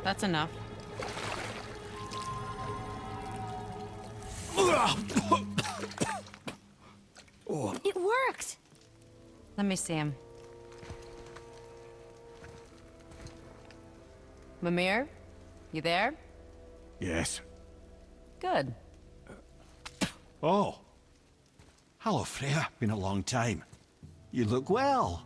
That's enough. It worked! Let me see him. Mimir? You there? Yes. Good. Oh. Hello, Freya. Been a long time. You look well.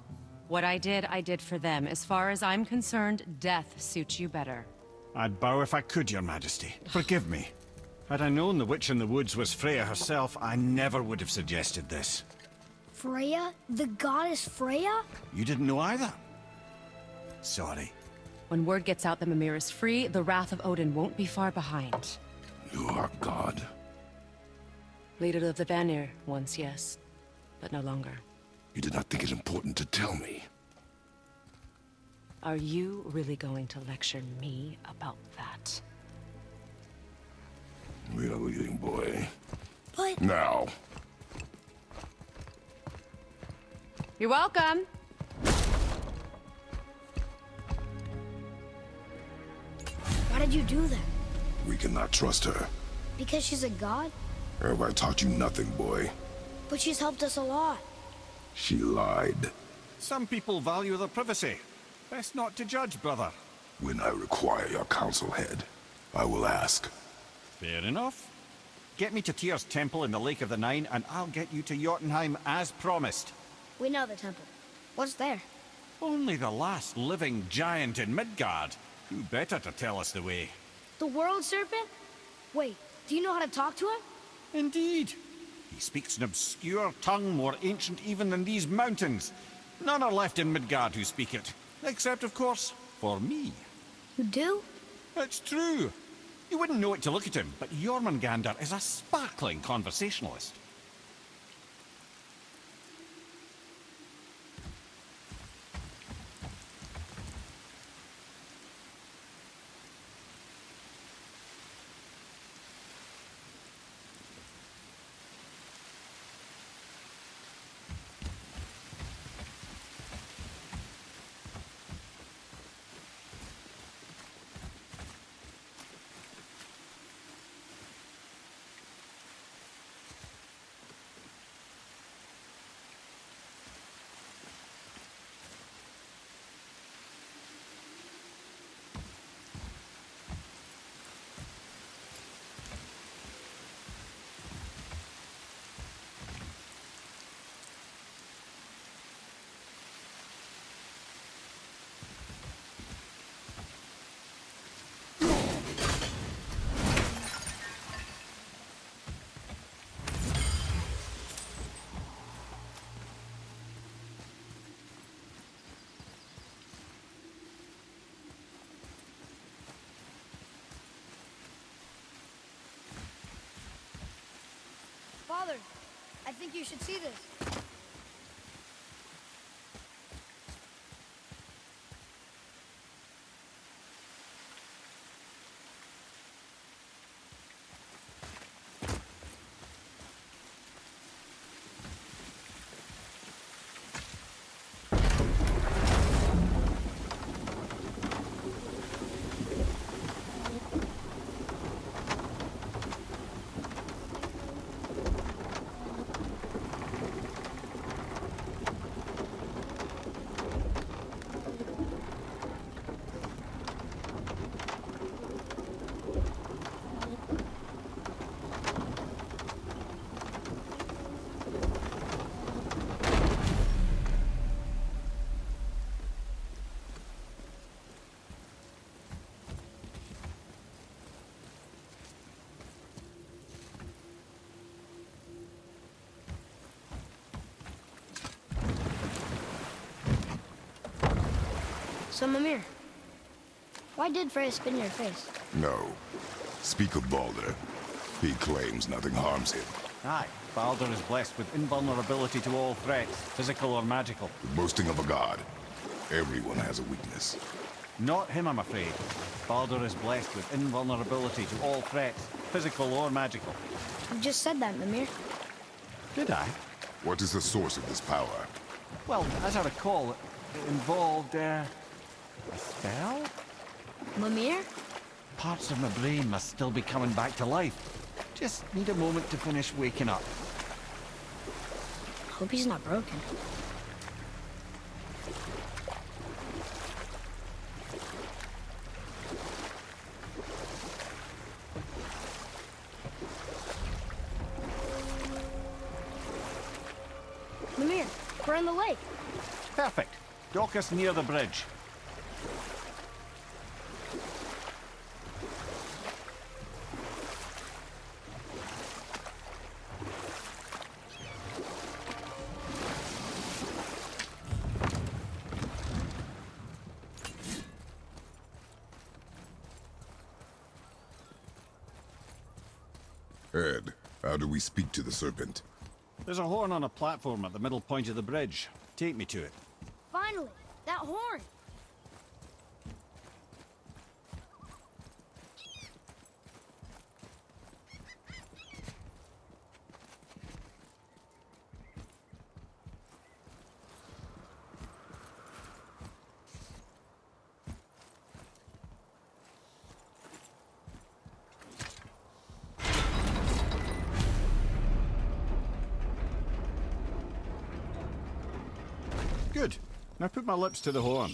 What I did for them. As far as I'm concerned, death suits you better. I'd bow if I could, Your Majesty. Forgive me. Had I known the witch in the woods was Freya herself, I never would have suggested this. Freya? The goddess Freya? You didn't know either? Sorry. When word gets out that Mimir is free, the wrath of Odin won't be far behind. You are God. Leader of the Vanir, once, yes. But no longer. You did not think it important to tell me. Are you really going to lecture me about that? We are leaving, boy. But... Now. You're welcome! Why did you do that? We cannot trust her. Because she's a god? Have I taught you nothing, boy? But she's helped us a lot. She lied. Some people value their privacy. Best not to judge, brother. When I require your council head, I will ask. Fair enough. Get me to Tyr's temple in the Lake of the Nine, and I'll get you to Jotunheim as promised. We know the temple. What's there? Only the last living giant in Midgard. Who better to tell us the way? The world serpent? Wait, do you know how to talk to him? Indeed. He speaks an obscure tongue more ancient even than these mountains. None are left in Midgard who speak it. Except, of course, for me. You do? It's true. You wouldn't know it to look at him, but Jormungandr is a sparkling conversationalist. Father, I think you should see this. So, Mimir, why did Freya spin your face? No. Speak of Baldur. He claims nothing harms him. Aye, Baldur is blessed with invulnerability to all threats, physical or magical. The boasting of a god. Everyone has a weakness. Not him, I'm afraid. Baldur is blessed with invulnerability to all threats, physical or magical. You just said that, Mimir. Did I? What is the source of this power? Well, as I recall, it involved, a spell? Mimir? Parts of my brain must still be coming back to life. Just need a moment to finish waking up. Hope he's not broken. Mimir, we're in the lake. Perfect. Dock us near the bridge. Ed, how do we speak to the serpent? There's a horn on a platform at the middle point of the bridge. Take me to it. Finally, that horn. Good. Now put my lips to the horn.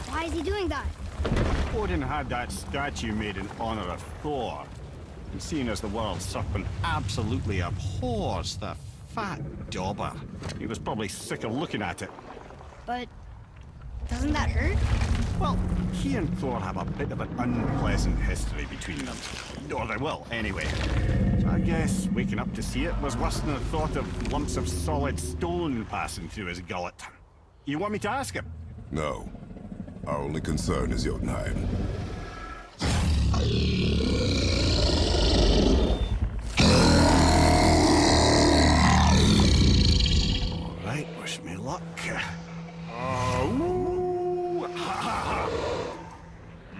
Why is he doing that? Odin had that statue made in honor of Thor. And seeing as the world serpent absolutely abhors the fat dauber, he was probably sick of looking at it. But doesn't that hurt? Well, he and Thor have a bit of an unpleasant history between them. Or they will, anyway. So I guess waking up to see it was worse than the thought of lumps of solid stone passing through his gullet. You want me to ask him? No. Our only concern is Jotunheim. All right, wish me luck. Ooh, ha, ha, ha.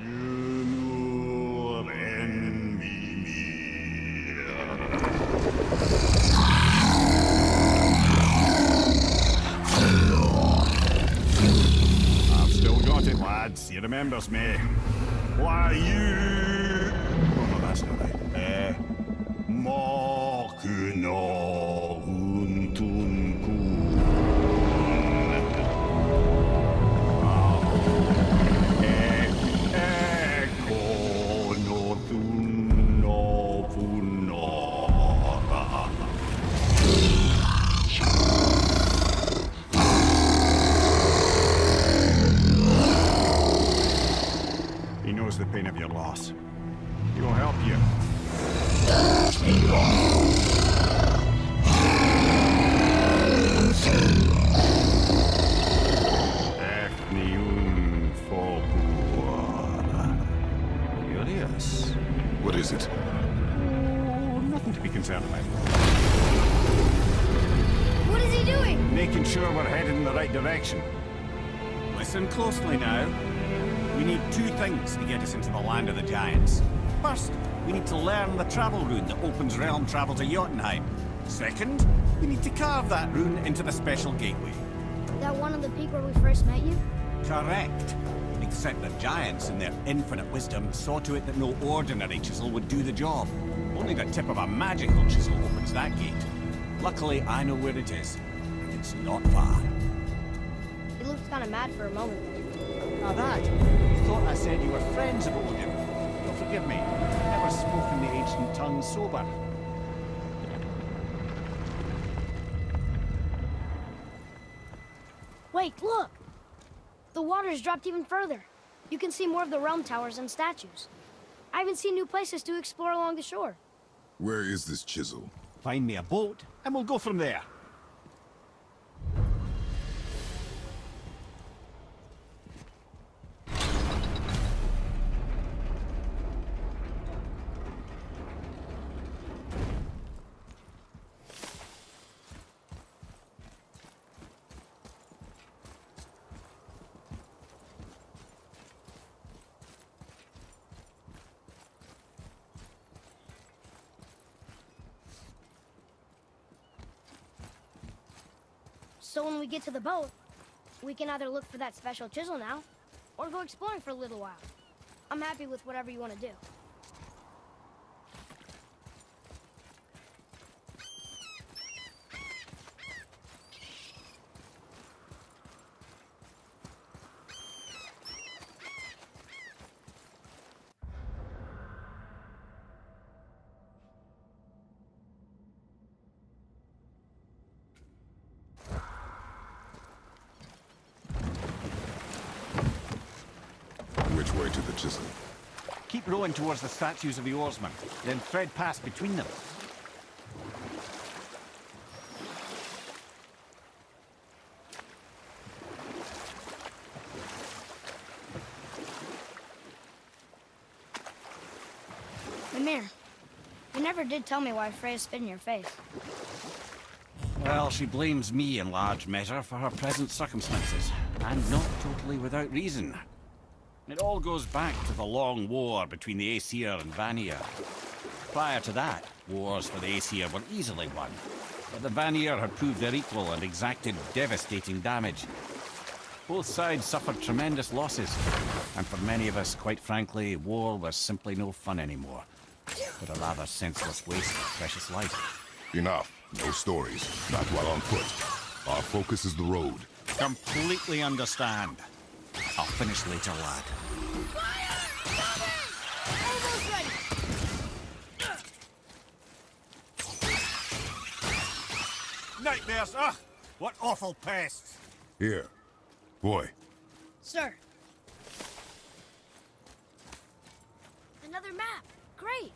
You and me. I've still got it, lads. He remembers me. Why you? Oh, no, that's not right. Mokuno Huntunkun. Eko no Thuno Funora. He knows the pain of your loss. He will help you. Efniun Fobuara. Curious. What is it? Oh, nothing to be concerned about. What is he doing? Making sure we're headed in the right direction. Listen closely now. We need two things to get us into the land of the giants. First, we need to learn the travel rune that opens realm travel to Jotunheim. Second, we need to carve that rune into the special gateway. That one on the peak where we first met you? Correct. Except the giants, in their infinite wisdom, saw to it that no ordinary chisel would do the job. Only the tip of a magical chisel opens that gate. Luckily, I know where it is, and it's not far. He looked kind of mad for a moment. Now that, you thought I said you were friends of Odin. You'll forgive me. I've never spoken the ancient tongue sober. Wait, look! The water's dropped even further. You can see more of the realm towers and statues. I even see new places to explore along the shore. Where is this chisel? Find me a boat, and we'll go from there. So when we get to the boat, we can either look for that special chisel now, or go exploring for a little while. I'm happy with whatever you want to do. Which way to the chisel? Keep rowing towards the statues of the oarsmen, then thread past between them. Mimir, you never did tell me why Freya spit in your face. Well, she blames me in large measure for her present circumstances, and not totally without reason. It all goes back to the long war between the Aesir and Vanir. Prior to that, wars for the Aesir were easily won, but the Vanir had proved their equal and exacted devastating damage. Both sides suffered tremendous losses, and for many of us, quite frankly, war was simply no fun anymore, but a rather senseless waste of precious life. Enough. No stories. Not while on foot. Our focus is the road. Completely understand. I'll finish later, lad. Almost ready! Nightmares! Ugh! What awful pests! Here. Boy. Sir. Another map. Great.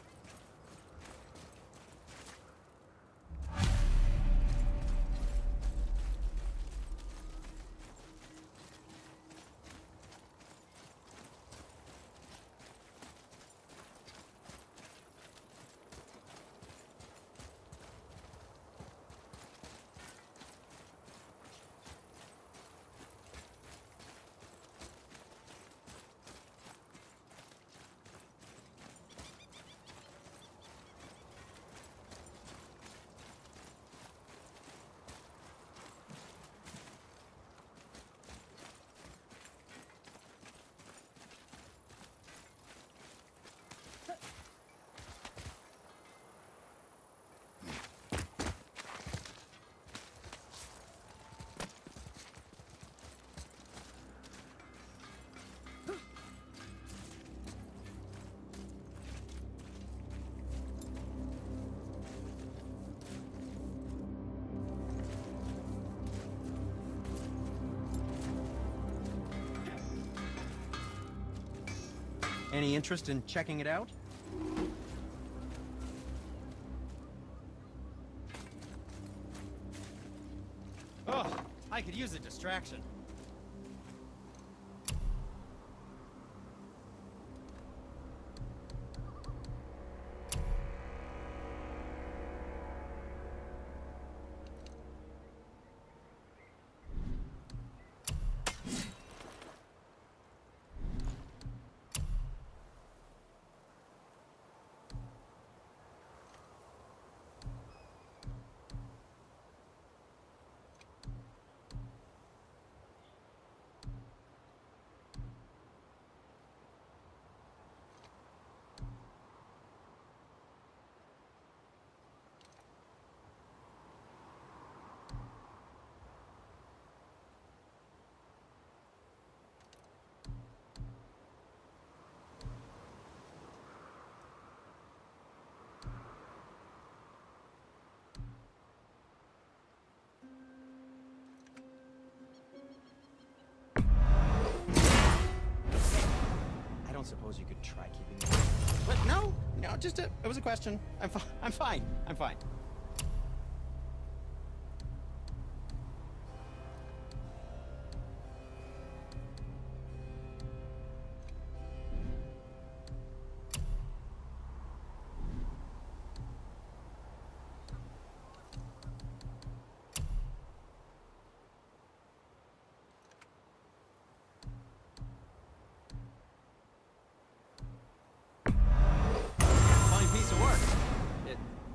Any interest in checking it out? Oh, I could use a distraction. I don't suppose you could try keeping me. But no, just it was a question. I'm fine. I'm fine.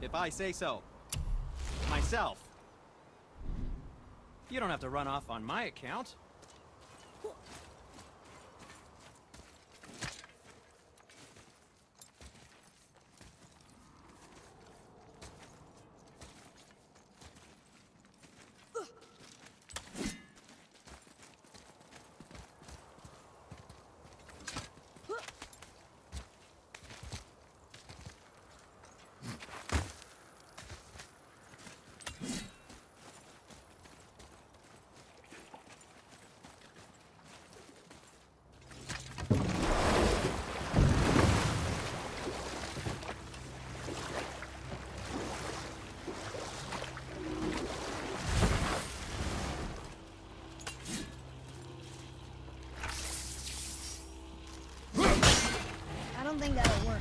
If I say so. Myself. You don't have to run off on my account. I don't think that'll work.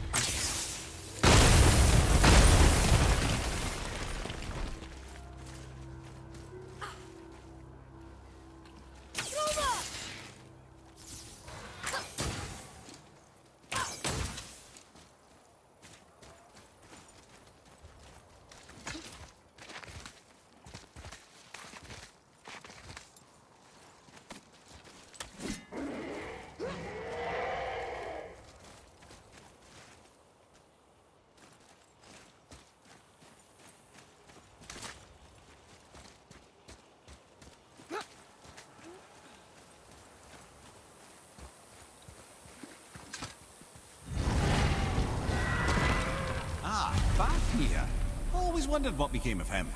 Here. Always wondered what became of him.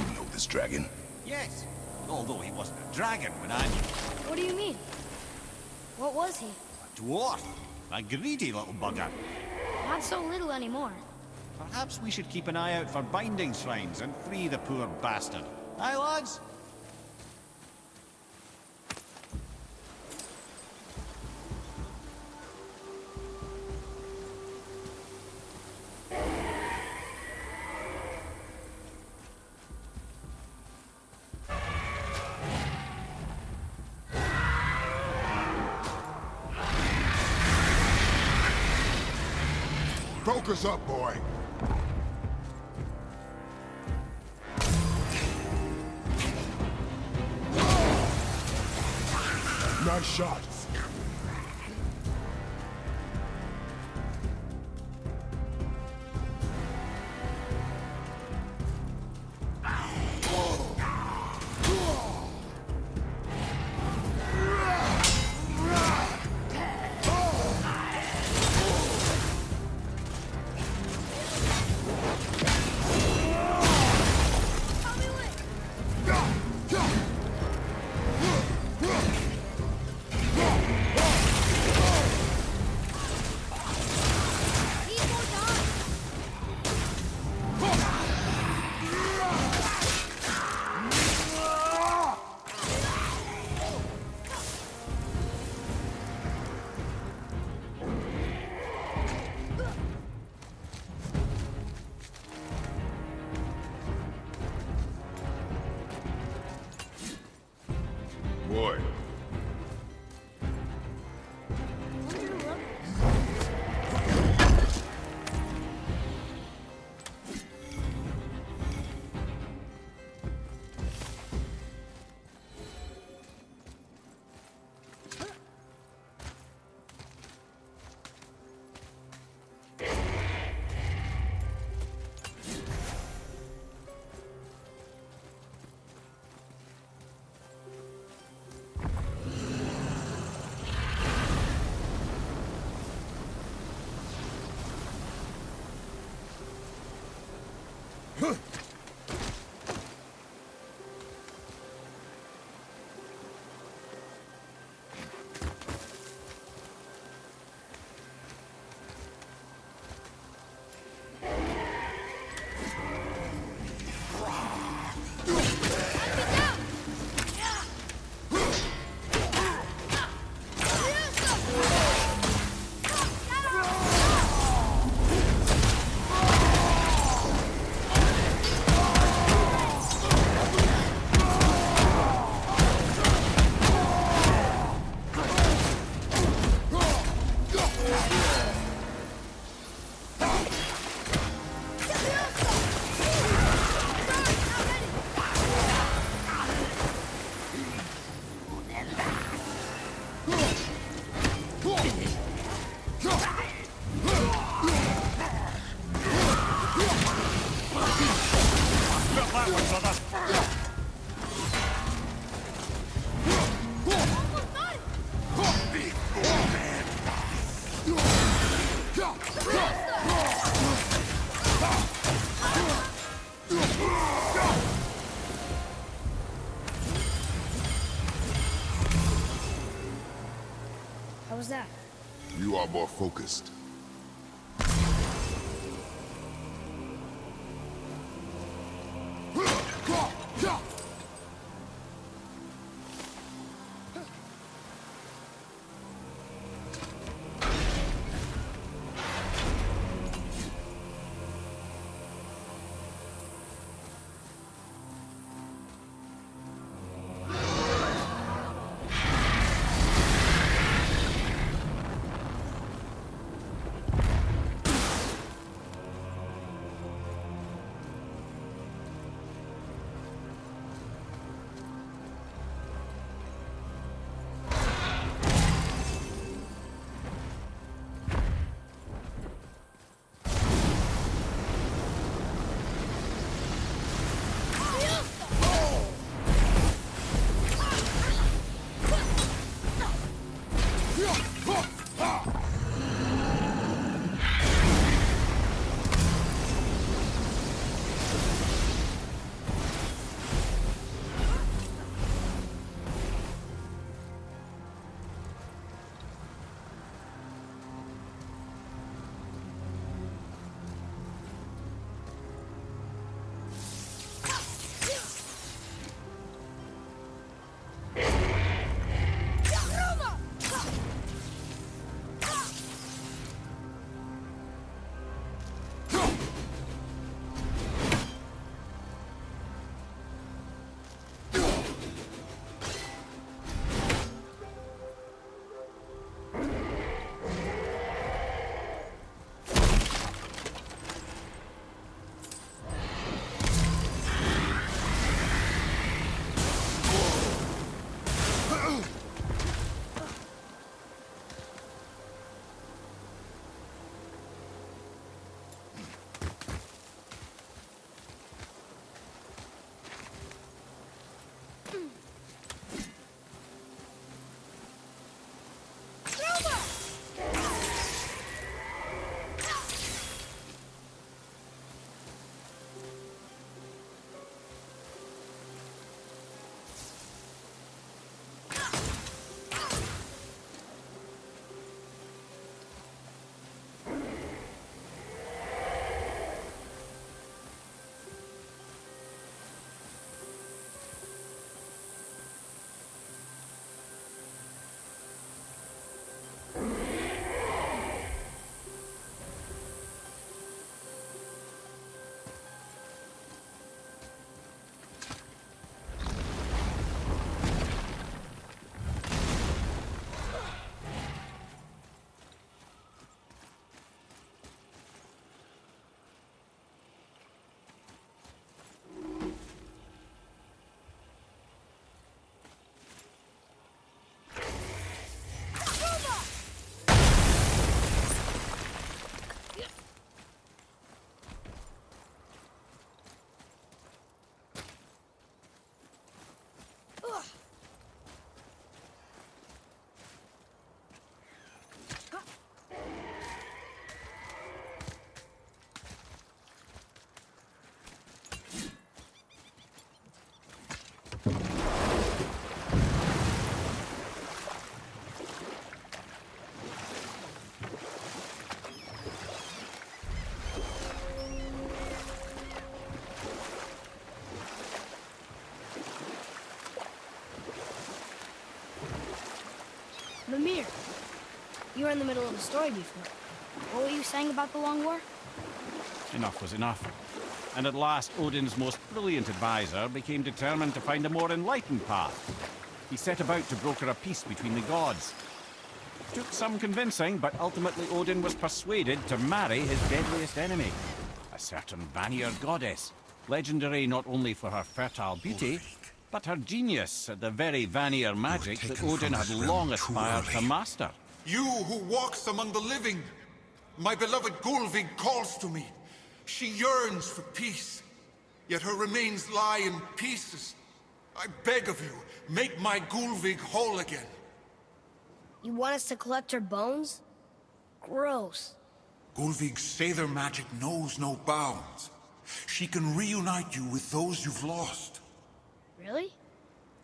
You know this dragon? Yes, although he wasn't a dragon when I knew him. What do you mean? What was he? A dwarf. A greedy little bugger. Not so little anymore. Perhaps we should keep an eye out for binding shrines and free the poor bastard. Aye, lads? Focus up, boy. Nice shot. Boy. Got that one, brother. How was that? You are more focused. Mimir, you were in the middle of a story before. What were you saying about the Long War? Enough was enough. And at last, Odin's most brilliant advisor became determined to find a more enlightened path. He set about to broker a peace between the gods. Took some convincing, but ultimately Odin was persuaded to marry his deadliest enemy, a certain Vanir goddess, legendary not only for her fertile beauty, but her genius at the very Vanir magic that Odin had long aspired to master. You who walks among the living. My beloved Gulvig calls to me. She yearns for peace, yet her remains lie in pieces. I beg of you, make my Gulvig whole again. You want us to collect her bones? Gross. Gulvig's Seidr magic knows no bounds. She can reunite you with those you've lost. Really?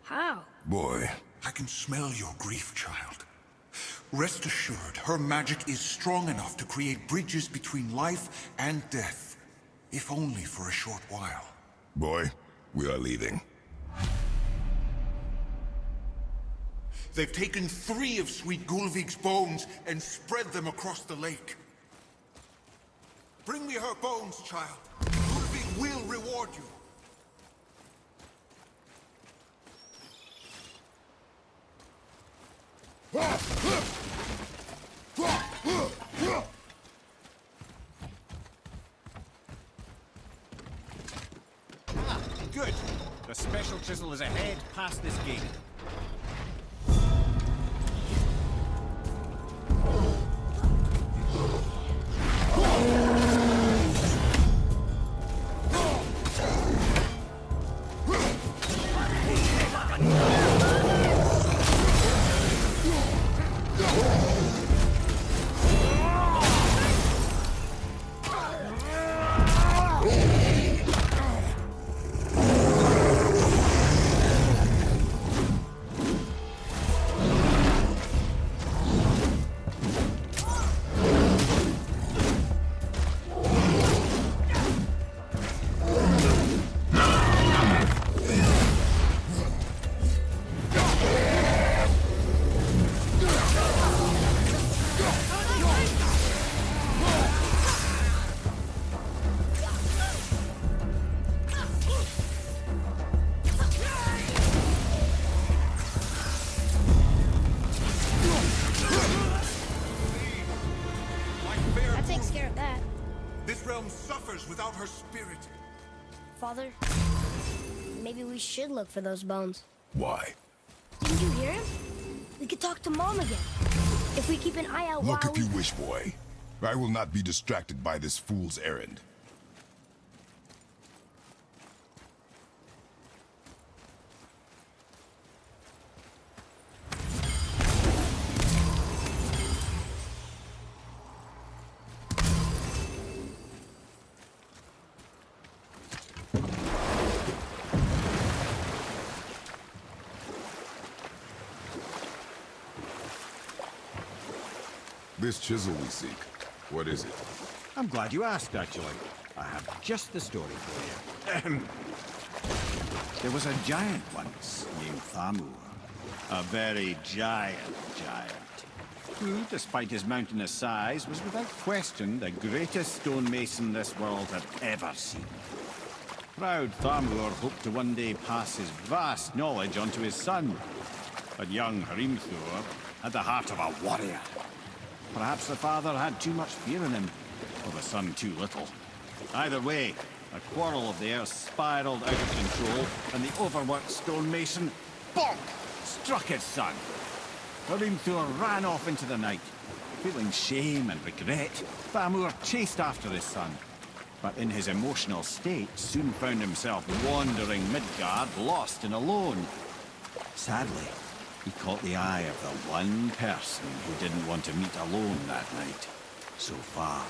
How? Boy, I can smell your grief, child. Rest assured, her magic is strong enough to create bridges between life and death, if only for a short while. boy, we are leaving. They've taken 3 of Sweet Gulvig's bones and spread them across the lake. Bring me her bones, child. Gulvig will reward you. Good. The special chisel is ahead past this gate. That takes care of that. This realm suffers without her spirit. Father, maybe we should look for those bones. Why? Didn't you hear him? We could talk to Mom again. If we keep an eye out Look while if you wish, boy. I will not be distracted by this fool's errand. This chisel we seek, what is it? I'm glad you asked, actually. I have just the story for you. There was a giant once named Thamur. A very giant, who, despite his mountainous size, was without question the greatest stonemason this world had ever seen. Proud Thamur hoped to one day pass his vast knowledge on to his son. But young Hrimthur had the heart of a warrior. Perhaps the father had too much fear in him, or the son too little. Either way, a quarrel of theirs spiraled out of control, and the overworked stonemason, bonk, struck his son. Hrimthur ran off into the night. Feeling shame and regret, Thamur chased after his son. But in his emotional state, soon found himself wandering Midgard, lost and alone. Sadly, he caught the eye of the one person who didn't want to meet alone that night. So far